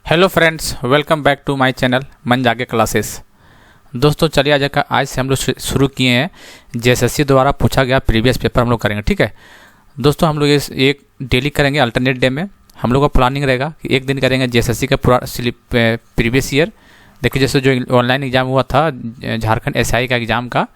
Hello friends, welcome back to my channel Man Jage classes. दोस्तों चलिए आज से हम लोग शुरू किए हैं जेएसएससी द्वारा पूछा गया प्रीवियस पेपर हम लोग करेंगे। ठीक है दोस्तों, हम लोग इस एक डेली करेंगे, अल्टरनेट डे में हम लोग का प्लानिंग रहेगा कि एक दिन करेंगे जेएसएससी का पूरा प्रीवियस ईयर। देखिए जैसे जो ऑनलाइन एग्जाम हुआ था झारखंड एसआई का एग्ज़ाम का,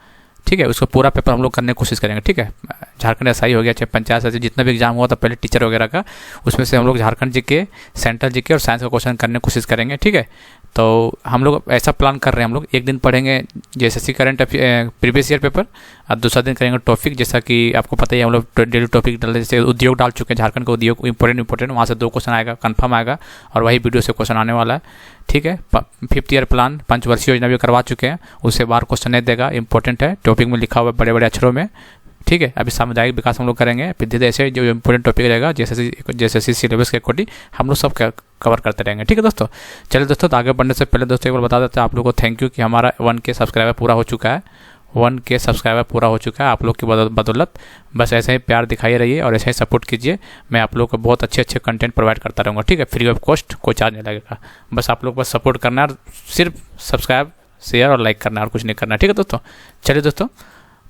ठीक है, उसको पूरा पेपर हम लोग करने की कोशिश करेंगे। ठीक है, झारखंड एसआई हो गया, चाहे पंचायत सचिव, जितना भी एग्जाम हुआ था पहले टीचर वगैरह का, उसमें से हम लोग झारखंड जीके, सेंट्रल जीके और साइंस का क्वेश्चन करने की कोशिश करेंगे। ठीक है, तो हम लोग ऐसा प्लान कर रहे हैं, हम लोग एक दिन पढ़ेंगे JSSC current previous year paper और दूसरा दिन करेंगे टॉपिक। जैसा कि आपको पता ही है हम लोग डेली टॉपिक डाल, जैसे उद्योग डाल चुके हैं, झारखंड का उद्योग इंपॉर्टेंट, वहाँ से 2 क्वेश्चन आएगा, कंफर्म आएगा और वही वीडियो से क्वेश्चन आने वाला है। ठीक है, 5th ईयर प्लान पंचवर्षीय योजना भी करवा चुके हैं, उससे बाहर क्वेश्चन नहीं देगा, इंपॉर्टेंट है, टॉपिक में लिखा हुआ है बड़े बड़े अक्षरों में। ठीक है, अभी सामुदायिक विकास हम लोग करेंगे, फिर धीरे ऐसे जो इंपॉर्टेंट टॉपिक रहेगा जैसे सिलेबस के अकॉर्डिंग हम लोग सब कवर करते रहेंगे। ठीक है दोस्तों, चलिए दोस्तों, तो आगे बढ़ने से पहले दोस्तों एक बार बता देते हैं आप लोगों को थैंक यू कि हमारा 1K सब्सक्राइबर पूरा हो चुका है। 1K सब्सक्राइबर पूरा हो चुका है आप लोग की बदौलत। बस ऐसे ही प्यार दिखाई रहिए और ऐसे ही सपोर्ट कीजिए, मैं आप लोग को बहुत अच्छे कंटेंट प्रोवाइड करता रहूँगा। ठीक है, फ्री ऑफ कॉस्ट, कोई चार्ज नहीं लगेगा, बस आप लोग बस सपोर्ट करना है, सिर्फ सब्सक्राइब, शेयर और लाइक करना है और कुछ नहीं करना है। ठीक है दोस्तों, चलिए दोस्तों,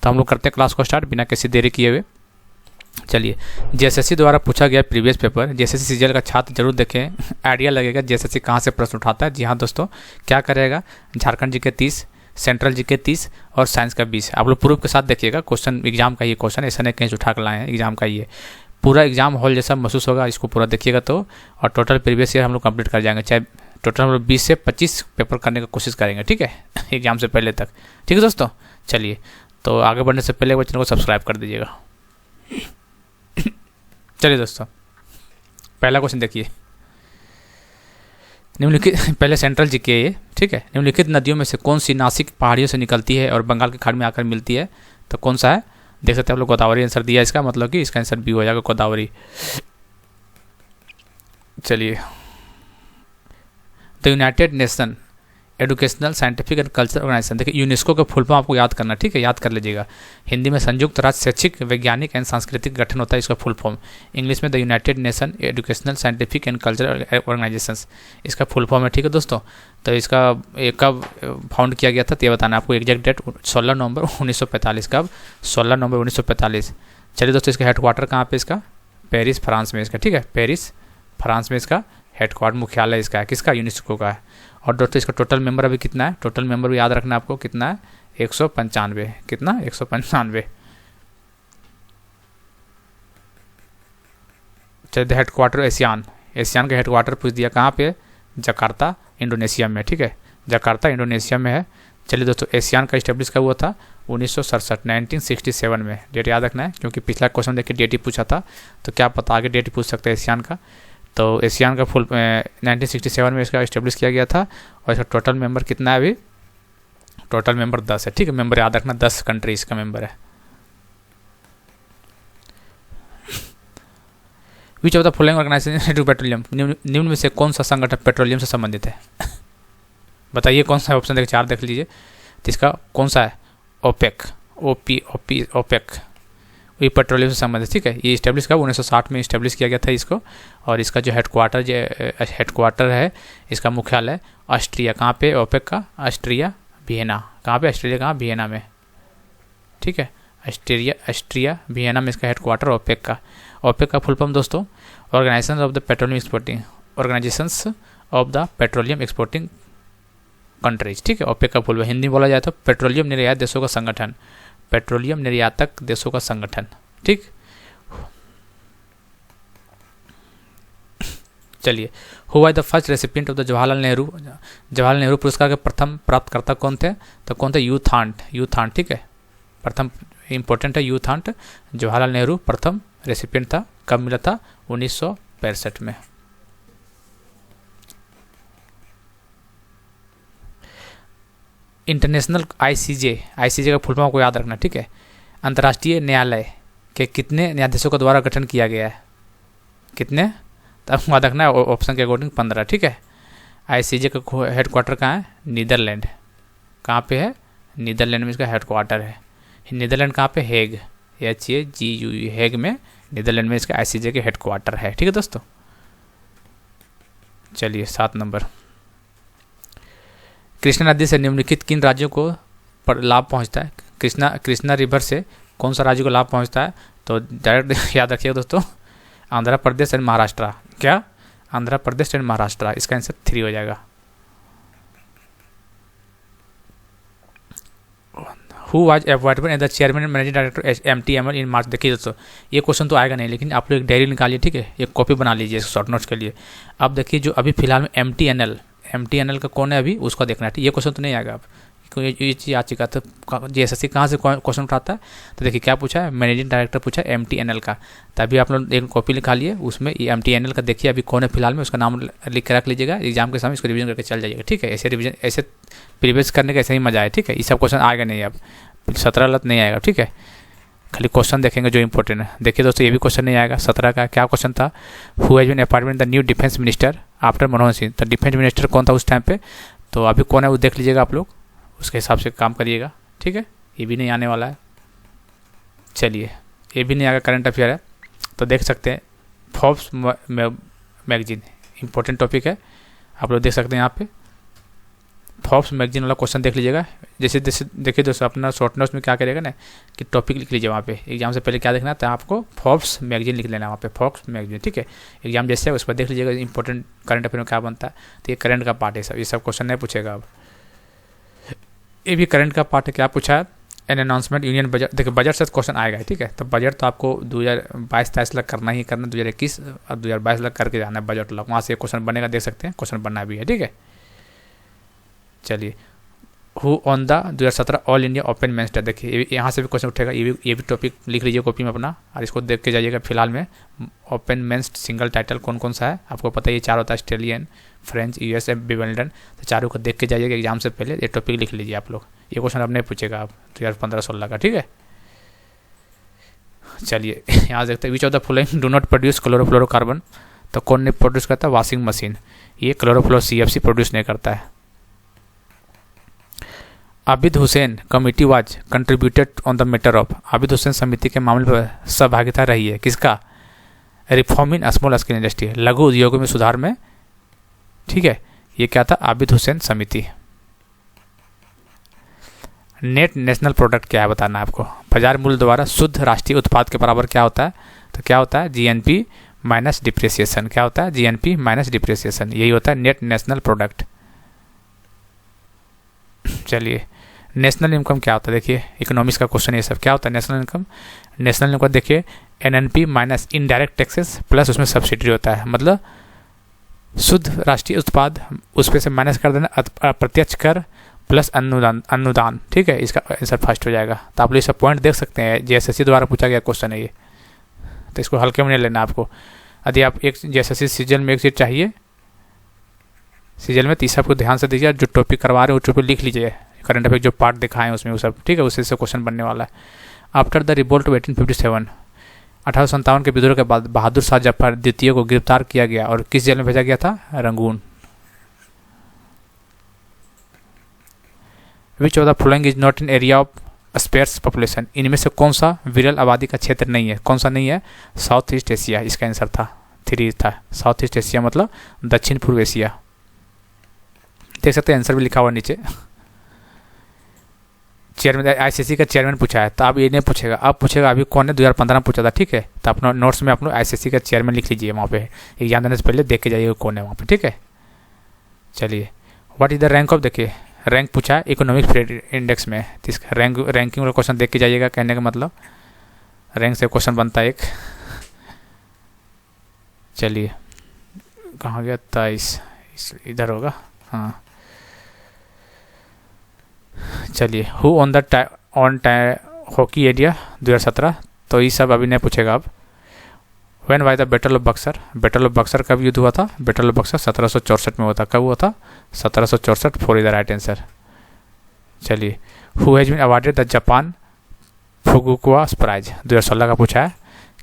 तो हम लोग करते हैं क्लास को स्टार्ट बिना किसी देरी किए हुए। चलिए, जेएसएससी द्वारा पूछा गया प्रीवियस पेपर, जेएसएससी सीजीएल का छात्र जरूर देखें, आइडिया लगेगा जेएसएससी कहाँ से प्रश्न उठाता है। जी हाँ दोस्तों, क्या करेगा, झारखंड जी के 30, सेंट्रल जी के 30 और साइंस का 20। आप लोग प्रूफ के साथ देखिएगा, क्वेश्चन एग्जाम का ये क्वेश्चन ऐसा नहीं कहीं से उठा कर लाए हैं, एग्जाम का ये पूरा एग्जाम हॉल जैसा महसूस होगा, इसको पूरा देखिएगा तो। और टोटल प्रीवियस ईयर हम लोग कंप्लीट कर जाएंगे, चाहे टोटल हम लोग 20 से 25 पेपर करने की कोशिश करेंगे। ठीक है, एग्जाम से पहले तक। ठीक है दोस्तों, चलिए, तो आगे बढ़ने से पहले चैनल को सब्सक्राइब कर दीजिएगा। चलिए दोस्तों, पहला क्वेश्चन देखिए, निम्नलिखित, पहले सेंट्रल जीके ये, ठीक है, निम्नलिखित नदियों में से कौन सी नासिक पहाड़ियों से निकलती है और बंगाल की खाड़ी में आकर मिलती है? तो कौन सा है, देख सकते हैं आप लोग, गोदावरी आंसर दिया इसका, मतलब कि इसका आंसर बी हो जाएगा, गोदावरी। चलिए, the united nation educational, scientific and cultural organization, देखिए यूनेस्को का फुल फॉर्म आपको याद करना, ठीक है, याद कर लीजिएगा। हिंदी में संयुक्त राष्ट्र शैक्षिक, वैज्ञानिक एंड सांस्कृतिक गठन होता है, इसका फुल फॉर्म। इंग्लिश में the united nation educational, scientific and cultural organization, इसका फुल फॉर्म है। ठीक है दोस्तों, तो इसका कब फाउंड किया गया था तो ये बताना आपको, एग्जैक्ट डेट 16 नवंबर 1945। कब? 16 नवंबर 1945। चलिए दोस्तों, इसका हेडक्वार्टर कहाँ पे, इसका पेरिस फ्रांस में इसका, ठीक है, पेरिस फ्रांस में इसका हेडक्वार्टर, मुख्यालय इसका है, किसका, यूनेस्को का है। और दोस्तों इसका टोटल मेंबर अभी कितना है, टोटल मेंबर भी याद रखना आपको कितना है, 195। कितना, 195। चलिए, हेडक्वार्टर एशियान, एशियान का हेडक्वार्टर पूछ दिया, कहाँ पे, जकार्ता इंडोनेशिया में। ठीक है, जकार्ता इंडोनेशिया में है। चलिए दोस्तों, एशियान का इस्टेब्लिश कब हुआ था, 1967, 1967 में। डेट याद रखना है, क्योंकि पिछला क्वेश्चन देखिए डेट ही पूछा था, तो क्या पता आगे डेट पूछ सकते हैं एशियान का। तो एशियान का फुल 1967 में इसका इस्टेब्लिश किया गया था। और इसका टोटल मेंबर कितना है अभी, टोटल मेंबर 10 है। ठीक है, मेंबर याद रखना, 10 कंट्रीज का मेंबर है। Which of the following organization to petroleum, निम्न में से कौन सा संगठन पेट्रोलियम से संबंधित है? बताइए कौन सा ऑप्शन, देखिए 4 देख लीजिए, तो इसका कौन सा है, ओपेक, ओपेक, ये पेट्रोलियम से संबंधित। ठीक है, ये इस्टेब्लिश कब, 1960 में इस्टेब्लिश किया गया था इसको। और इसका जो हेडक्वार्टर है, इसका मुख्यालय ऑस्ट्रिया, कहाँ पे, ओपेक का ऑस्ट्रिया वियना, कहाँ पे, ऑस्ट्रेलिया कहाँ, वियना में। ठीक है, ऑस्ट्रिया वियना में इसका हेडक्वार्टर ओपेक का। ओपेक का फुल फॉर्म दोस्तों, organization of the petroleum exporting, organizations of the petroleum exporting countries. ठीक है, ओपेक का फुल फॉर्म हिंदी बोला जाए तो पेट्रोलियम निर्यात देशों का संगठन, पेट्रोलियम निर्यातक देशों का संगठन। ठीक, चलिए, who was the first recipient of the Jawaharlal Nehru पुरस्कार के प्रथम प्राप्तकर्ता कौन थे? तो कौन थे, यूथांट। ठीक है, प्रथम इंपॉर्टेंट है, यूथांट जवाहरलाल नेहरू प्रथम रेसिपिएंट था। कब मिला था, 1965 में। इंटरनेशनल आईसीजे का फुल फॉर्म को याद रखना। ठीक है, अंतर्राष्ट्रीय न्यायालय के कितने न्यायाधीशों के द्वारा गठन किया गया है, कितने, तब याद रखना है ऑप्शन के अकॉर्डिंग 15। ठीक है, आईसीजे का हेडक्वार्टर कहाँ है, नीदरलैंड, कहाँ पे है, नीदरलैंड में इसका हेडक्वार्टर है। नीदरलैंड कहाँ पे, हेग, HAGU, हेग में, नीदरलैंड में इसका आईसीजे के हेडक्वार्टर है। ठीक है दोस्तों, चलिए 7 नंबर, कृष्णा नदी से निम्नलिखित किन राज्यों को पर लाभ पहुंचता है? कृष्णा रिवर से कौन सा राज्य को लाभ पहुंचता है? तो डायरेक्ट याद रखिएगा दोस्तों, आंध्र प्रदेश एंड महाराष्ट्र। क्या? आंध्र प्रदेश एंड महाराष्ट्र, इसका आंसर 3 हो जाएगा। Who was appointed as the chairman and managing director MTNL in March? देखिए दोस्तों, ये क्वेश्चन तो आएगा नहीं, लेकिन आप लोग एक डायरी निकालिए, ठीक है, एक कॉपी बना लीजिए शॉर्ट नोट्स के लिए। अब देखिए जो अभी फिलहाल में MTNL का कौन है अभी, उसको देखना है। ये क्वेश्चन तो नहीं आएगा अब, ये चीज़ आ चुका। तो JSSC कहाँ से क्वेश्चन उठाता है? तो देखिए क्या पूछा है, मैनेजिंग डायरेक्टर पूछा है MTNL का। तभी आप लोग एक कॉपी लिखा लिए, उसमें ये MTNL का देखिए अभी कौन है फिलहाल में, उसका नाम लिख के रख लीजिएगा। एग्जाम के समय इसको रिवीजन करके चल जाइएगा, ठीक है। ऐसे रिवीजन, ऐसे प्रीवियस करने का ऐसे ही मजा है, ठीक है। ये सब क्वेश्चन आएगा नहीं, अब 17 लत नहीं आएगा, ठीक है। खाली क्वेश्चन देखेंगे जो इंपॉर्टेंट है। देखिए दोस्तों, ये भी क्वेश्चन नहीं आएगा। 17 का क्या क्वेश्चन था? Who has been appointed the new defence minister after Manmohan Singh? तो डिफेंस मिनिस्टर कौन था उस टाइम पे? तो अभी कौन है वो देख लीजिएगा आप लोग, उसके हिसाब से काम करिएगा, ठीक है। ये भी नहीं आने वाला है। चलिए, ये भी नहीं आएगा, करंट अफेयर है। तो देख सकते हैं फोर्ब्स मैगजीन, इंपॉर्टेंट टॉपिक है, आप लोग देख सकते हैं यहाँ पे। फोर्ब्स मैगजीन वाला क्वेश्चन देख लीजिएगा। जैसे देखिए दोस्तों, अपना शॉर्ट नोट्स में क्या करेगा ना कि टॉपिक लिख लीजिए वहाँ पे। एग्जाम से पहले क्या देखना था आपको? फोर्ब्स मैगजीन लिख लेना वहाँ पे, फोर्ब्स मैगजीन, ठीक है। एग्जाम जैसे है उस पर देख लीजिएगा, इंपॉर्टेंट करंट अफेयर में क्या बनता है। तो ये करंट का पार्ट है सब, ये सब क्वेश्चन नहीं पूछेगा अब। ये भी करंट का पार्ट है। क्या पूछा है? An announcement union budget. देखिए बजट से क्वेश्चन आएगा, ठीक है। तो बजट तो आपको 2022-23 लाख करना ही करना, 2021 और 2022 लाख करके जाना है बजट लाख, वहाँ से क्वेश्चन बनेगा, देख सकते हैं क्वेश्चन बनना भी है, ठीक है। चलिए, who on the 2017 all India open men's day? देखिए यहाँ से भी क्वेश्चन उठेगा, ये भी टॉपिक लिख लीजिए कॉपी में अपना, और इसको देख के जाइएगा। फिलहाल में ओपन मेंस सिंगल टाइटल कौन कौन सा है आपको पता है, ये 4 होता है, ऑस्ट्रेलियन, फ्रेंच, US, विंबलडन। तो चारों को देख के जाइएगा एग्जाम से पहले, ये टॉपिक लिख लीजिए आप लोग। ये क्वेश्चन अब नहीं पूछेगा आप 2015-16 का, ठीक है। चलिए यहाँ देखते हैं, विच of the following do not produce chlorofluorocarbon? तो कौन नहीं प्रोड्यूस करता? Washing machine. ये क्लोरोफ्लोरो CFC प्रोड्यूस नहीं करता है। Abid Hussain committee was contributed on the matter of? Abid Hussain समिति के मामले पर सहभागिता रही है किसका? Reform in small scale industry, लघु उद्योगों में सुधार में, ठीक है। ये क्या था? आबिद हुसैन समिति। नेट नेशनल प्रोडक्ट क्या है बताना है आपको। बाजार मूल्य द्वारा शुद्ध राष्ट्रीय उत्पाद के बराबर क्या होता है? तो क्या होता है? GNP minus depreciation. क्या होता है? GNP माइनस डिप्रिसिएशन, यही होता है नेट नेशनल प्रोडक्ट। चलिए, नेशनल इनकम क्या होता है? देखिए इकोनॉमिक्स का क्वेश्चन ये सब। क्या होता है नेशनल इनकम? नेशनल इनकम देखिए NNP minus indirect taxes plus उसमें सब्सिडी होता है, मतलब शुद्ध राष्ट्रीय उत्पाद उस पे से माइनस कर देना, अप्रत्यक्ष कर प्लस अनुदान, ठीक है। इसका आंसर फर्स्ट हो जाएगा। तो आप लोग इसका पॉइंट देख सकते हैं, JSSC द्वारा पूछा गया क्वेश्चन है ये, तो इसको हल्के में नहीं लेना आपको। यदि आप एक JSSC सीजन में एक सीट चाहिए, सीजन में 30 आपको ध्यान से दीजिए, जो टॉपिक करवा रहे हो टॉपिक लिख लीजिए, करंट अफेयर जो पार्ट दिखाएं उसमें वो सब, ठीक है, उससे क्वेश्चन बनने वाला है। आफ्टर द रिवोल्ट ऑफ 1857, 1857 के विद्रोह के बाद बहादुर शाह जफर द्वितीय को गिरफ्तार किया गया और किस जेल में भेजा गया था? Rangoon. Which of the following is not in area of sparse population? इनमें से कौन सा विरल आबादी का क्षेत्र नहीं है? कौन सा नहीं है? साउथ ईस्ट एशिया, इसका आंसर था 3 था। साउथ ईस्ट एशिया मतलब दक्षिण पूर्व एशिया। देख सकते हैं आंसर भी लिखा हुआ नीचे। चेयरमैन ICC का चेयरमैन पूछा है, तो अब ये नहीं पूछेगा, अब पूछेगा अभी कौन है, 2015 में पूछा था, ठीक है। तो अपना नोट्स में अपना ICC का चेयरमैन लिख लीजिए, वहाँ पे एग्जाम देने से पहले देख के जाइए कौन है वहाँ पे, ठीक है। चलिए, what is the rank of? देखिए रैंक पूछा है इकोनॉमिक इंडेक्स में, तो इसका रैंकिंग वाला क्वेश्चन देख के जाइएगा। कहने का मतलब रैंक से क्वेश्चन बनता है एक। चलिए कहाँ गया? 23 इधर होगा, हाँ। चलिए, who on the hockey area 2017? तो ये सब अभी नहीं पूछेगा अब। When by the battle of Buxar? Battle of Buxar कब युद्ध हुआ था? बैटल ऑफ बक्सर 1764 में हुआ था। कब हुआ था? 1764, 4 इज द राइट आंसर। चलिए, who has been awarded the Japan Fukuoka prize? 2016 का पूछा है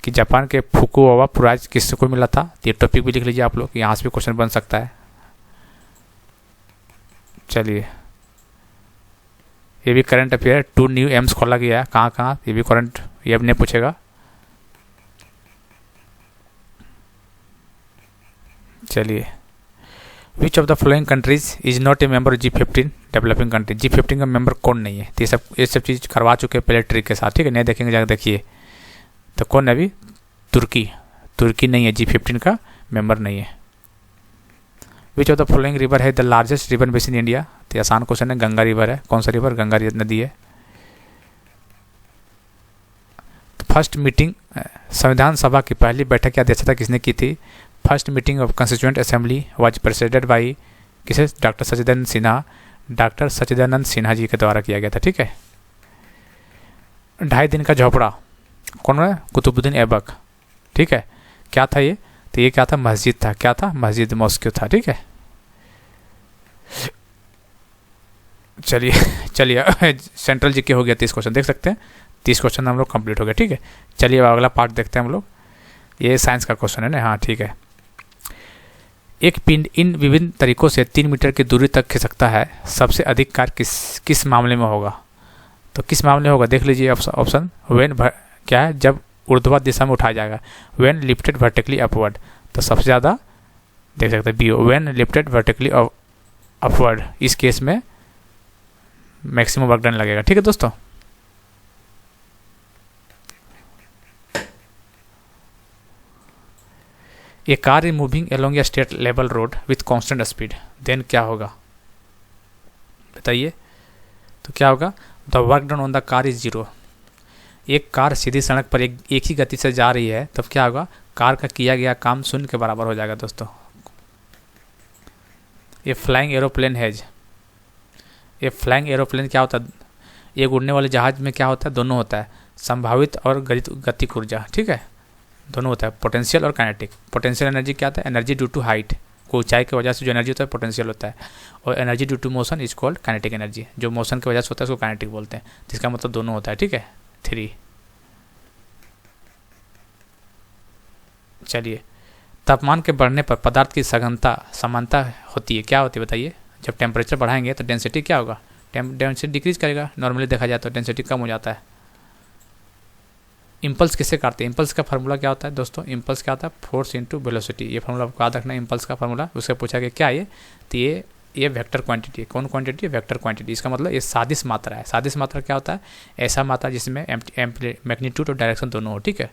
कि जापान के फुकुओका प्राइज किसको मिला था? ये टॉपिक भी लिख लीजिए आप लोग, यहाँ से भी क्वेश्चन बन सकता है। चलिए, ये भी करंट अफेयर, 2 न्यू एम्स खोला गया है, कहाँ कहाँ, ये भी करंट, ये अब नहीं पूछेगा। चलिए, विच of the following countries is not a member G15 developing country. G15 का मेंबर कौन नहीं है? तो ये सब चीज़ करवा चुके हैं पहले ट्रिक के साथ, ठीक है, नहीं देखेंगे जाकर देखिए। तो कौन है अभी? तुर्की नहीं है, G15 का मेंबर नहीं है। Which of the following river है the largest river basin India. तो आसान क्वेश्चन है, गंगा रिवर है। कौन सा रिवर? गंगा नदी है। फर्स्ट मीटिंग संविधान सभा की पहली बैठक की अध्यक्षता किसने की थी? First meeting of constituent assembly was president by किसे? डॉक्टर सच्चिदानंद सिन्हा। डॉक्टर सच्चिदानंद सिन्हा जी के द्वारा किया गया था, ठीक है। 2.5 दिन का झोपड़ा कौन है? कुतुबुद्दीन ऐबक, ठीक है। क्या था ये? तो ये क्या था? मस्जिद था। क्या था? मस्जिद, मॉस्क्यू था, ठीक है। चलिए सेंट्रल जीके हो गया 30 क्वेश्चन, देख सकते हैं 30 क्वेश्चन हम लोग कंप्लीट हो गया, ठीक है। चलिए अगला पार्ट देखते हैं हम लोग। ये साइंस का क्वेश्चन है ना, हाँ ठीक है। एक पिंड इन विभिन्न तरीकों से 3 मीटर की दूरी तक खिसकता है, सबसे अधिक कार्य किस मामले में होगा? तो किस मामले होगा देख लीजिए ऑप्शन। व्हेन क्या है? जब ऊर्ध्वाधर दिशा में उठाया जाएगा। व्हेन लिफ्टेड वर्टिकली अपवर्ड, तो सबसे ज़्यादा देख सकते हैं B. When lifted vertically upward, इस केस में मैक्सिमम वर्क डन लगेगा, ठीक है दोस्तों। A car is moving along a state level road with constant speed, then क्या होगा बताइए? तो क्या होगा? The work done on the car is 0। एक कार सीधी सड़क पर एक ही गति से जा रही है, तब क्या होगा? कार का किया गया काम 0 के बराबर हो जाएगा दोस्तों। ये फ्लाइंग एरोप्लेन हैज, ये फ्लाइंग एरोप्लेन क्या होता है? एक उड़ने वाले जहाज में क्या होता है? दोनों होता है, संभावित और गतिक ऊर्जा, ठीक है, दोनों होता है, पोटेंशियल और काइनेटिक। पोटेंशियल एनर्जी क्या होता है? एनर्जी ड्यू टू हाइट, को ऊंचाई की वजह से जो एनर्जी होता है पोटेंशियल होता है। और energy due to motion is called kinetic energy, जो मोशन की वजह से होता है उसको काइनेटिक बोलते हैं। जिसका मतलब दोनों होता है, ठीक है। 3 चलिए, तापमान के बढ़ने पर पदार्थ की सघनता समानता होती है, क्या होती है बताइए? जब टेम्परेचर बढ़ाएंगे तो डेंसिटी क्या होगा? डेंसिटी डिक्रीज करेगा। नॉर्मली देखा जाए तो डेंसिटी कम हो जाता है। इम्पल्स किससे काटते हैं? इम्पल्स का फार्मूला क्या होता है दोस्तों? इम्पल्स क्या होता है? Force into velocity. ये फार्मूला आपको याद रखना है, इम्पल्स का फार्मूला। उससे पूछा कि क्या ये? तो ये वेक्टर क्वांटिटी है। कौन क्वांटिटी है? Vector quantity. इसका मतलब ये सादिश मात्रा है। सादिश मात्रा क्या होता है? ऐसा मात्रा जिसमें मैग्नीट्यूड और डायरेक्शन दोनों हो, ठीक है।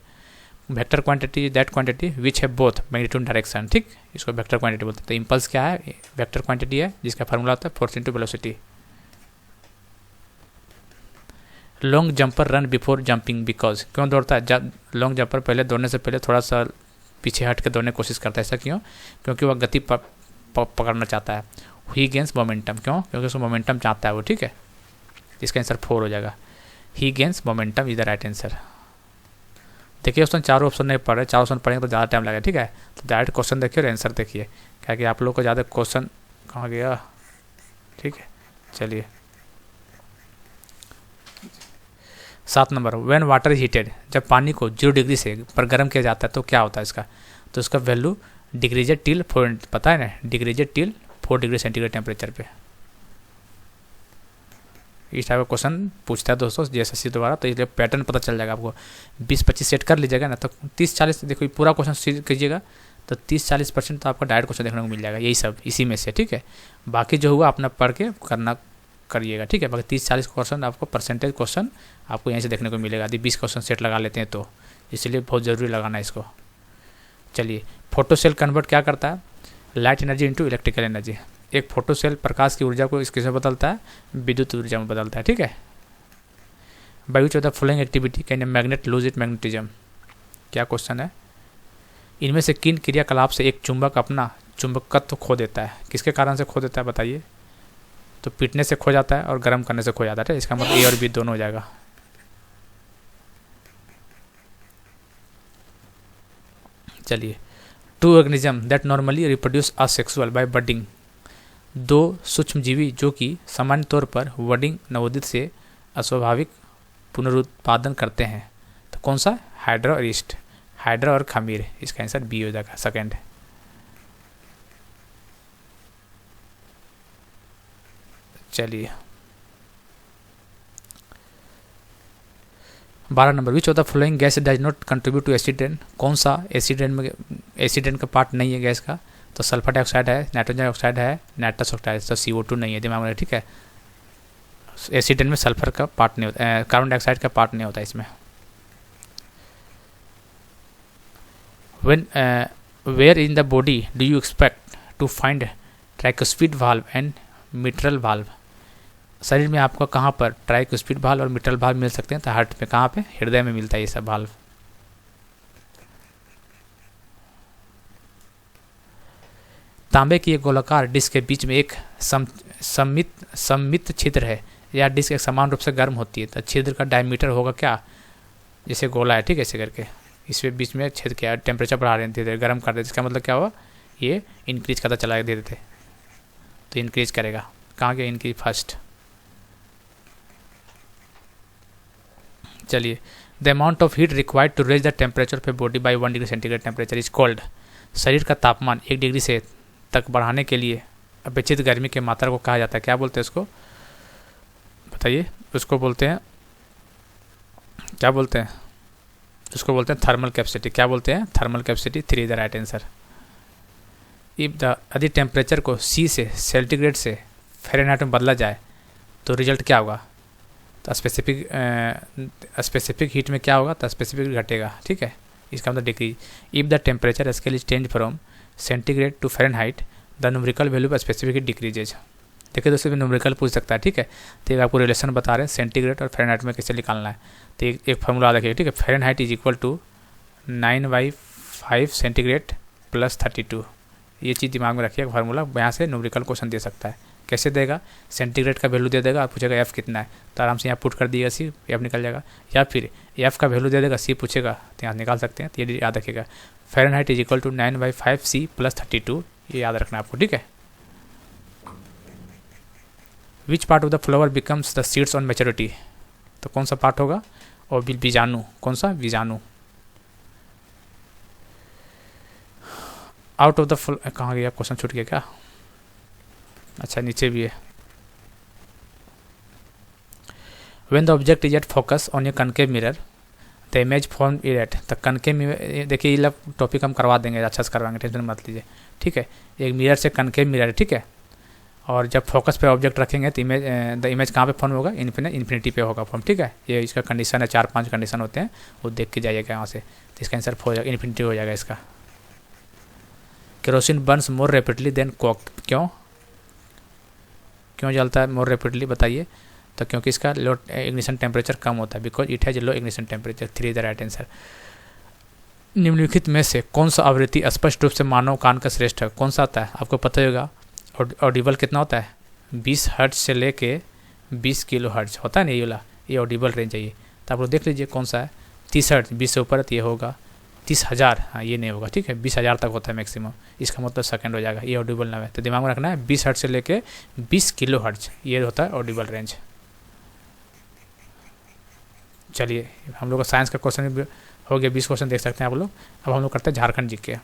Vector quantity that quantity which है बोथ मैग्नीट्यूड डायरेक्शन, ठीक, इसको वेक्टर क्वांटिटी बोलते हैं। तो इम्पल्स क्या है? वेक्टर क्वांटिटी है, जिसका फार्मूला होता है force into velocity. Long jumper run before jumping because, क्यों दौड़ता है? जब लॉन्ग जंपर पहले दौड़ने से पहले थोड़ा सा पीछे हट के दौड़ने की कोशिश करता है। ऐसा क्यों? क्योंकि वह गति पकड़ना चाहता है। ही गेंस मोमेंटम, क्यों? क्योंकि उसको मोमेंटम चाहता है वो, ठीक है। इसका आंसर 4 हो जाएगा। He gains momentum is the right answer. देखिए ऑप्शन, चारों ऑप्शन नहीं पढ़ रहे, 4 ऑप्शन पढ़ेंगे तो ज़्यादा टाइम लगेगा, ठीक है। तो डायरेक्ट क्वेश्चन देखिए और आंसर देखिए, क्या कि आप लोग को ज़्यादा क्वेश्चन कहाँ गया, ठीक है। चलिए 7 number, when water is heated, जब पानी को 0 डिग्री से पर गर्म किया जाता है तो क्या होता है इसका? तो इसका वैल्यू डिक्रीजेड टिल 4, पता है ना, डिक्रीजेड टिल 4 डिग्री सेंटीग्रेड टेम्परेचर पे। इस टाइप का क्वेश्चन पूछता है दोस्तों JSSC द्वारा, तो इसलिए पैटर्न पता चल जाएगा आपको। 20-25 सेट कर लीजिएगा ना, तो 30-40 देखो पूरा क्वेश्चन कीजिएगा तो 30-40% तो आपको डायरेक्ट क्वेश्चन देखने को मिल जाएगा, यही सब इसी में से, ठीक है। बाकी जो हुआ अपना पढ़ के करना करिएगा, ठीक है। बाकी 30-40 क्वेश्चन आपको परसेंटेज क्वेश्चन आपको यहीं से देखने को मिलेगा। यदि 20 क्वेश्चन सेट लगा लेते हैं तो इसलिए बहुत ज़रूरी लगाना है इसको। चलिए, फोटो सेल कन्वर्ट क्या करता है? Light energy into electrical energy. एक फोटो सेल प्रकाश की ऊर्जा को इसके बदलता है, विद्युत ऊर्जा में बदलता है, ठीक है। By which of the following activity can a magnet lose it magnetism, क्या क्वेश्चन है? इनमें से किन क्रियाकलाप से एक चुंबक अपना चुंबकत्व खो देता है? किसके कारण से खो देता है बताइए? तो पीटने से खो जाता है और गर्म करने से खो जाता है। इसका मतलब A और B दोनों हो जाएगा। चलिए, 2 organism that normally reproduce asexual by budding, 2 सूक्ष्मजीवी जो कि सामान्य तौर पर बडिंग नवोदित से अस्वाभाविक पुनरुत्पादन करते हैं, तो कौन सा? हाइड्रा और ईस्ट, हाइड्रा और खमीर। इसका आंसर B हो जाएगा, सेकेंड। चलिए 12 number, which of the following gas does not contribute to acid rain, कौन सा एसिड रेन में एसिड रेन का पार्ट नहीं है गैस का? तो सल्फर डाइऑक्साइड है, नाइट्रोजन डाइऑक्साइड है, नाइट्रस ऑक्साइड, तो CO2 नहीं है दिमाग में, ठीक है। एसिड में सल्फर का पार्ट नहीं होता, कार्बन डाइऑक्साइड का पार्ट नहीं होता इसमें। Where in the body do you expect to find tricuspid valve and mitral valve? शरीर में आपको कहाँ पर ट्राइकोस्पिड वाल्व और मिट्रल वाल्व मिल सकते हैं? तो हार्ट में, कहाँ पे? हृदय में मिलता है ये सब वाल्व। तांबे की एक गोलाकार डिस्क के बीच में एक सममित छिद्र है, या डिस्क एक समान रूप से गर्म होती है, तो छिद्र का डायमीटर होगा क्या? जैसे गोला है, ठीक है, ऐसे करके इसमें बीच में छेद किया, टेम्परेचर बढ़ा रहे हैं, धीरे धीरे गर्म कर देते, इसका मतलब क्या हुआ? ये इंक्रीज करता चला धीरे धीरे, तो इंक्रीज करेगा। कहाँ गया इंक्रीज? फर्स्ट। चलिए, the amount of heat required to raise the temperature of a body by 1 degree centigrade temperature is called. शरीर का तापमान 1 डिग्री से तक बढ़ाने के लिए अपेक्षित गर्मी की मात्रा को कहा जाता है, क्या बोलते हैं उसको? बताइए। उसको बोलते हैं, क्या बोलते हैं? उसको बोलते हैं थर्मल कैपेसिटी। क्या बोलते हैं? Thermal capacity. 3 is the right answer. यदि टेम्परेचर को C से सेंटीग्रेड से फ़ारेनहाइट में बदला जाए तो रिजल्ट क्या होगा? तो स्पेसिफिक हीट में क्या होगा? तो स्पेसिफिक घटेगा, ठीक है, इसका मतलब decrease. If the temperature scale is change from centigrade to Fahrenheit the numerical value of specific heat decreases. देखिए दोस्तों, न्यूमेरिकल पूछ सकता है, ठीक है। तो एक आपको रिलेशन बता रहे हैं सेंटीग्रेड और फ़ारेनहाइट में कैसे निकालना है। तो एक फार्मूला देखिए, ठीक है। Fahrenheit is equal to 9/5 centigrade plus 32। ये चीज़ दिमाग में रखिए, फार्मूला यहाँ से न्यूमेरिकल क्वेश्चन दे सकता है। कैसे देगा? सेंटीग्रेड का वैल्यू दे देगा और पूछेगा एफ़ कितना है, तो आराम से यहाँ पुट कर दिएगा C, एफ निकल जाएगा। या फिर एफ़ का वैल्यू दे देगा, C पूछेगा, तो यहाँ निकाल सकते हैं। तो ये याद रखिएगा, Fahrenheit is equal to 9/5 C plus 32, ये याद रखना है आपको, ठीक है। Which part of the flower becomes the seeds on maturity? तो कौन सा पार्ट होगा? और बीजाणु। कौन सा? बीजाणु। आउट ऑफ द कहाँ गया? क्वेश्चन छूट गया क्या? अच्छा, नीचे भी है। When the object is at focus on a concave mirror the image form is at. तो कनकेव मिरर, देखिए ये टॉपिक हम करवा देंगे, अच्छा से करवाएंगे, टेंशन मत लीजिए, ठीक है। एक मिरर से कनकेव मिरर है, ठीक है, और जब फोकस पे ऑब्जेक्ट रखेंगे तो द इमेज कहाँ पे फॉर्म होगा? इन्फिनिटी पे होगा फॉर्म, ठीक है। ये इसका कंडीशन है, 4-5 कंडीशन होते हैं, वो देख के जाइएगा यहाँ से। तो इसका आंसर हो जाएगा, इन्फिनिटी हो जाएगा इसका। Kerosene burns more rapidly than coke. क्यों जलता है मोर रैपिडली? बताइए। तो क्योंकि इसका लो इग्निशन टेम्परेचर कम होता है, because it has low ignition temperature. 3 is the right answer. निम्नलिखित में से कौन सा आवृत्ति स्पष्ट रूप से मानव कान का श्रेष्ठ है? कौन सा आता है? आपको पता ही होगा। ऑडिबल कितना होता है? 20 हर्ट्ज से लेके 20 किलो हर्ट्ज होता है ना, ये वाला, ये ऑडिबल रेंज है ये। तो आप लोग देख लीजिए कौन सा है। 30 हर्ट्ज, 20 से ऊपर तो ये होगा। 30,000, हाँ ये नहीं होगा, ठीक है। 20,000 तक होता है मैक्सिमम, इसका मतलब सेकंड हो जाएगा, ये ऑडिबल ना है। तो दिमाग में रखना है 20 हर्ट्ज से लेके 20 किलो हर्ट्ज, ये होता है ऑडिबल रेंज। चलिए, हम लोग का साइंस का क्वेश्चन भी हो गया, 20 क्वेश्चन देख सकते हैं आप लोग। अब हम लोग करते हैं झारखंड जी के।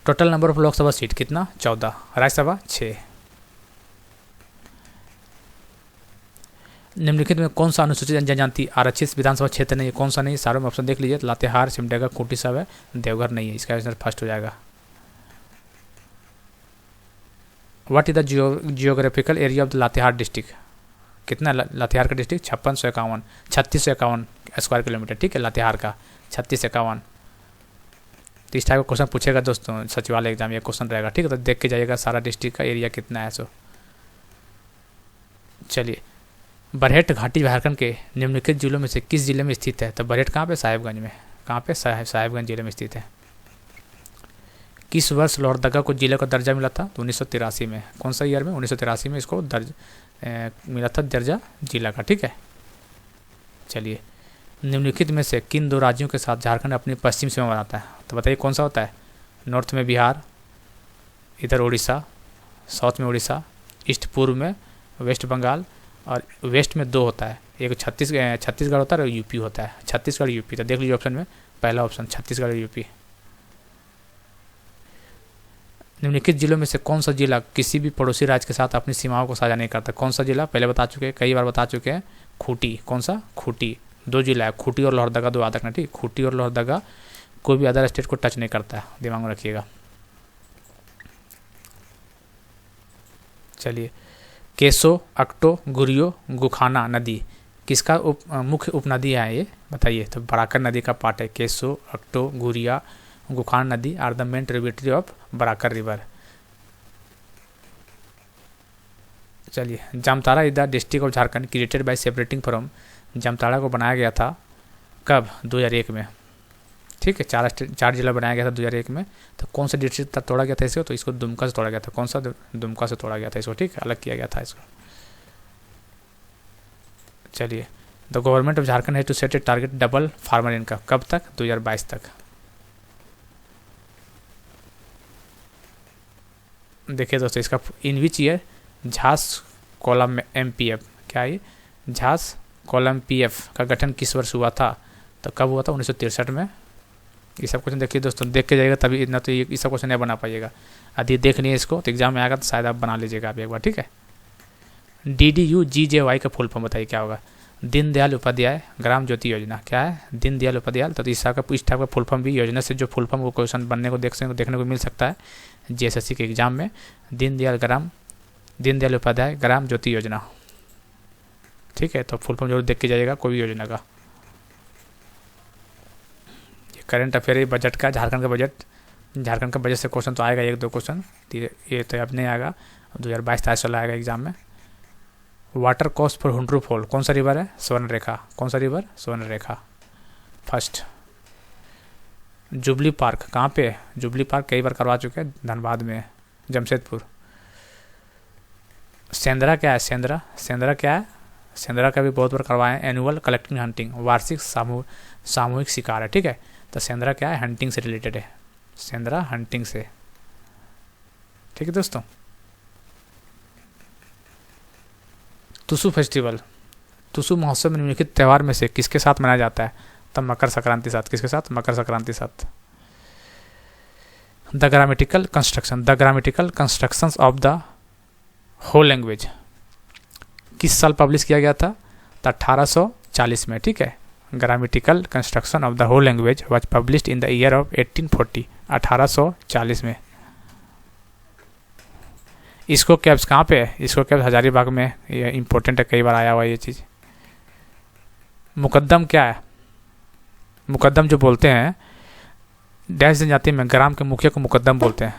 Total number of Lok Sabha seat कितना? 14। राज्यसभा 6। निम्नलिखित में कौन सा अनुसूचित जनजाति आरक्षित विधानसभा क्षेत्र नहीं है? कौन सा नहीं? सारों में ऑप्शन देख लीजिए। लातेहार, सिमडेगा, खूंटी सब है, देवघर नहीं है। इसका आंसर फर्स्ट हो जाएगा। What is the geographical area of the Latehar district? कितना लातेहार का डिस्ट्रिक्ट? 5651, 3651 स्क्वायर किलोमीटर, ठीक है, लातेहार का 3651। तो इस टाइप का क्वेश्चन पूछेगा दोस्तों सचिवालय एग्जाम, ये क्वेश्चन रहेगा, ठीक है। तो देख के जाइएगा सारा डिस्ट्रिक्ट का एरिया कितना है। सो चलिए, बरहेट घाटी झारखंड के निम्नलिखित जिलों में से किस जिले में स्थित है? तो बरहेट कहाँ पे? साहिबगंज में। कहाँ पे? साहिबगंज जिले में स्थित है। किस वर्ष लोहरदगा को जिले का दर्जा मिला था? तो 1983 में। कौन सा ईयर में? 1983 में इसको मिला था दर्जा जिला का, ठीक है। चलिए, निम्नलिखित में से किन 2 राज्यों के साथ झारखंड अपनी पश्चिम सीमा बनाता है? तो बताइए कौन सा होता है? नॉर्थ में बिहार, इधर उड़ीसा, साउथ में उड़ीसा, ईस्ट पूर्व में वेस्ट बंगाल, और वेस्ट में 2 होता है, एक छत्तीसगढ़ होता है और यूपी होता है। छत्तीसगढ़ यूपी, तो देख लीजिए ऑप्शन में पहला ऑप्शन छत्तीसगढ़ यूपी। निम्नलिखित जिलों में से कौन सा जिला किसी भी पड़ोसी राज्य के साथ अपनी सीमाओं को साझा नहीं करता? कौन सा जिला? पहले बता चुके हैं, कई बार बता चुके हैं, खूंटी। कौन सा? खूंटी। 2 जिला है, खूंटी और लोहरदगा, 2 याद रखना, ठीक। खूंटी और लोहरदगा, कोई भी अदर स्टेट को टच नहीं करता है, दिमाग में रखिएगा। चलिए, केसो, अक्टो, गुरियो, गुखाना नदी किसका मुख्य उपनदी है ये बताइए। तो बराकर नदी का पार्ट है। केसो, अक्टो, गुरिया, गुखाना नदी are the main tributary of Barakar river. चलिए, Jamtara is the district of Jharkhand created by separating from. Jamtara को बनाया गया था कब? 2001 में। ठीक है, चार जिला बनाया गया था 2001 में। तो कौन सा डिस्ट्रिक्ट तोड़ा गया था इसको? तो इसको दुमका से तोड़ा गया था। कौन सा? दुमका से तोड़ा गया था इसको। ठीक है, अलग किया गया था इसको। चलिए, द गवर्नमेंट ऑफ झारखंड है to set a target double farmer income. कब तक? 2022 तक। देखिए दोस्तों, इसका इन विच ईयर झांस कॉलम MPF, क्या ये झांस कॉलम PF का गठन किस वर्ष हुआ था? तो कब हुआ था? 1963 में। ये सब क्वेश्चन देखिए दोस्तों, देख के जाइएगा तभी, इतना तो ये सब क्वेश्चन नहीं बना पाइएगा। यदि देख नहीं है इसको तो एग्जाम में आएगा तो शायद आप बना लीजिएगा आप एक बार। ठीक है, DDU-GJY का फुल फॉर्म बताइए क्या होगा? दीनदयाल उपाध्याय ग्राम ज्योति योजना। क्या है? दीनदयाल उपाध्याय। तो इस टाइप का फुल फॉर्म भी योजना से जो फुल फॉर्म वो क्वेश्चन बनने को देखने को मिल सकता है JSSC के एग्जाम में। दीनदयाल उपाध्याय ग्राम ज्योति योजना। ठीक है, तो फुल फॉर्म जरूर देख के जाइएगा कोई भी योजना का। ये करंट अफेयर बजट का, झारखंड का बजट से क्वेश्चन तो आएगा 1-2 क्वेश्चन। ये तो अब नहीं आएगा, 2022-23 चला आएगा एग्जाम में। Water cost for Hundru fall कौन सा रिवर है? स्वर्णरेखा। कौन सा river? Swarnarekha. First. Jubilee park कहाँ पे है? जुबली पार्क कई बार करवा चुके हैं, धनबाद में, जमशेदपुर। सेंद्रा क्या है? सेंद्रा क्या है? सेंद्रा का भी बहुत बार करवाए हैं। एनुअल कलेक्टिंग हंटिंग, वार्षिक सामूहिक शिकार है। ठीक है, तो सेंद्रा क्या है? हंटिंग से रिलेटेड है। सेंद्रा हंटिंग से। ठीक है दोस्तों। तुसु फेस्टिवल, तुसु महोत्सव में निम्नलिखित त्यौहार में से किसके साथ मनाया जाता है? तब मकर संक्रांति साथ। किसके साथ? मकर संक्रांति साथ। The grammatical constructions of the whole language किस साल पब्लिश किया गया था? तो 1840 में। ठीक है, grammatical construction of the whole language was published in the year of 1840, 1840 में। इसको कैब्स कहाँ पे है? इसको कैब्स हजारीबाग में। ये इंपॉर्टेंट है, कई बार आया हुआ ये चीज़। मुकद्दम क्या है? मुकद्दम जो बोलते हैं डैश जनजाति में ग्राम के मुखिया को मुकद्दम बोलते हैं।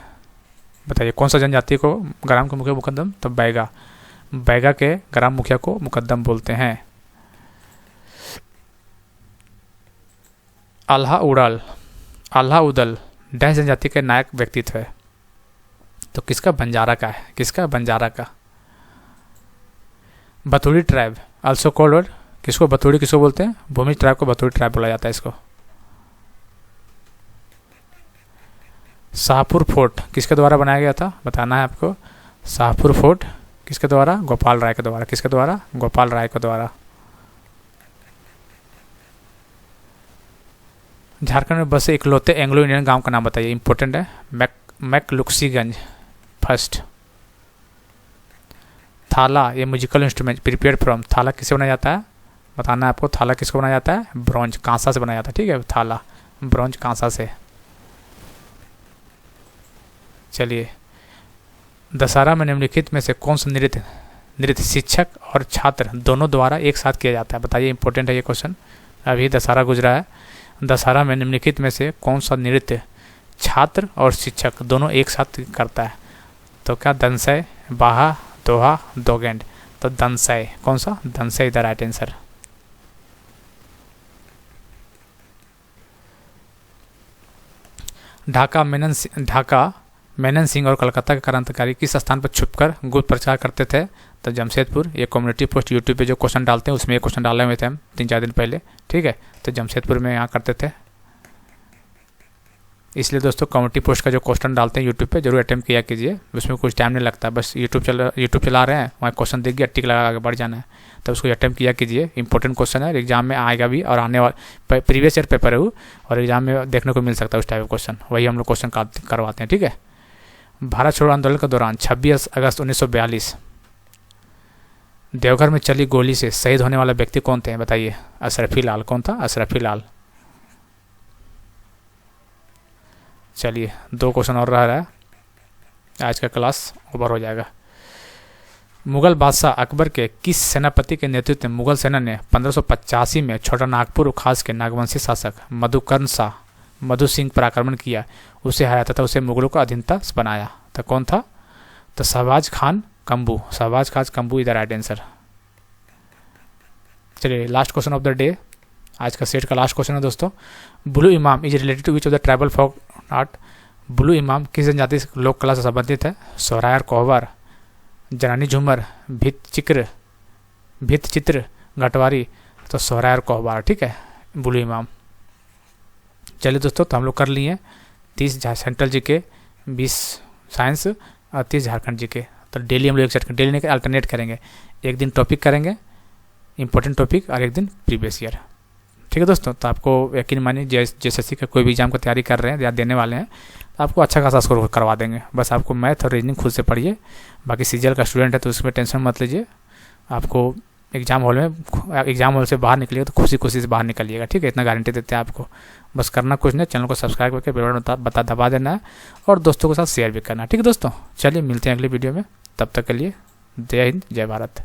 बताइए कौन सा जनजाति को ग्राम के मुखिया मुकद्दम? तो बैगा के ग्राम मुखिया को मुकद्दम बोलते हैं। आल्हा उदल डैश जनजाति के नायक व्यक्तित्व है। तो किसका? बंजारा का है। किसका? बंजारा का। बथुड़ी ट्राइब आल्सो कॉल्ड, किसको बथुड़ी किसको बोलते हैं? भूमि ट्राइब को बथुड़ी ट्राइब बोला जाता है इसको। शाहपुर फोर्ट किसके द्वारा बनाया गया था? बताना है आपको। शाहपुर फोर्ट किसके द्वारा? गोपाल राय के द्वारा। किसके द्वारा? गोपाल राय के द्वारा। झारखंड में बसे इकलौते एंग्लो इंडियन गांव का नाम बताइए। इंपॉर्टेंट है। मैकलुक्सीगंज। फर्स्ट। थाला, ये म्यूजिकल इंस्ट्रूमेंट प्रिपेयर्ड फ्रॉम। थाला किससे बनाया जाता है? बताना है आपको। थाला किसको बनाया जाता है? ब्रॉन्ज, कांसा से बनाया जाता है। ठीक है, थाला ब्रॉन्ज कांसा से। चलिए, दशहरा में निम्नलिखित में से कौन सा नृत्य शिक्षक और छात्र दोनों द्वारा एक साथ किया जाता है? बताइए, इंपॉर्टेंट है ये क्वेश्चन। अभी दशहरा गुजरा है। दशहरा में निम्नलिखित में से कौन सा नृत्य छात्र और शिक्षक दोनों एक साथ करता है? तो क्या? दंसय, बाहा, दोहा, दोगेंड। तो दंसय। कौन सा? दंसय is the right answer. Dhaka Mymensingh और कलकत्ता के क्रांतिकारी किस स्थान पर छुपकर गुप्त प्रचार करते थे? तो जमशेदपुर। ये कम्युनिटी पोस्ट यूट्यूब पे जो क्वेश्चन डालते हैं उसमें ये क्वेश्चन डाले हुए थे हम 3-4 दिन पहले। ठीक है, तो जमशेदपुर में यहाँ करते थे। इसलिए दोस्तों कम्युनिटी पोस्ट का जो क्वेश्चन डालते हैं यूट्यूब पे जरूर अटेम्प्ट किया कीजिए। उसमें कुछ टाइम नहीं लगता, बस यूट्यूब चला रहे हैं, वहाँ क्वेश्चन देख गया, टिक लगा आगे बढ़ जाना है। तो उसको अटेम्प्ट किया कीजिए। इंपॉर्टेंट क्वेश्चन है, एग्जाम में आएगा भी और आने वाले प्रीवियस ईयर पेपर है वो, और एग्जाम में देखने को मिल सकता है उस टाइप का क्वेश्चन। वही हम लोग क्वेश्चन करवाते हैं। ठीक है। भारत छोड़ो आंदोलन के दौरान 26 अगस्त 1942 देवघर में चली गोली से शहीद होने वाला व्यक्ति कौन थे? बताइए। अशरफी लाल। कौन था? अशरफी लाल। चलिए 2 क्वेश्चन और रह रहा है, आज का क्लास ओवर हो जाएगा। मुगल बादशाह अकबर के किस सेनापति के नेतृत्व में मुगल सेना ने 1585 में छोटा नागपुर खास के नागवंशी शासक मधुकर्ण शाह मधु सिंह पर आक्रमण किया, उसे हराया तथा उसे मुगलों का अधीनता बनाया? तो कौन था? तो Shahbaz Khan Kambu, Shahbaz Khan Kambu is the right answer. चलिए last question of the day, आज का सेट का लास्ट क्वेश्चन है दोस्तों। ब्लू इमाम is related to which of the tribal folk art? Blue इमाम किस जनजाति लोक कला से संबंधित है? सोहराय और कोहबर, जनानी झूमर, भित्त चित्र, घटवारी। तो सोहराय और कोहबर, ठीक है, ब्लू इमाम। चलिए दोस्तों, तो हम लोग कर लिए 30 सेंट्रल जीके, 20 साइंस और 30 झारखंड जीके। तो डेली हम लोग एक सेट डेली नहीं अल्टरनेट करेंगे, एक दिन टॉपिक करेंगे इंपॉर्टेंट टॉपिक और एक दिन प्रीवियस ईयर, ठीक है दोस्तों। तो आपको यकीन मानिए JSSC का कोई भी एग्जाम की तैयारी कर रहे हैं या देने वाले हैं तो आपको अच्छा खासा स्कोर करवा देंगे। बस आपको मैथ और रीजनिंग खुद से पढ़िए, बाकी CGL का स्टूडेंट है तो उसमें टेंशन मत लीजिए। आपको एग्जाम हॉल से बाहर निकलिएगा तो खुशी से बाहर निकलिएगा, ठीक है, इतना गारंटी देते हैं आपको। बस करना कुछ नहीं, चैनल को सब्सक्राइब करके बेल बटन दबा देना है और दोस्तों के साथ शेयर भी करना है, ठीक है दोस्तों। चलिए मिलते हैं अगली वीडियो में, तब तक के लिए जय हिंद जय भारत।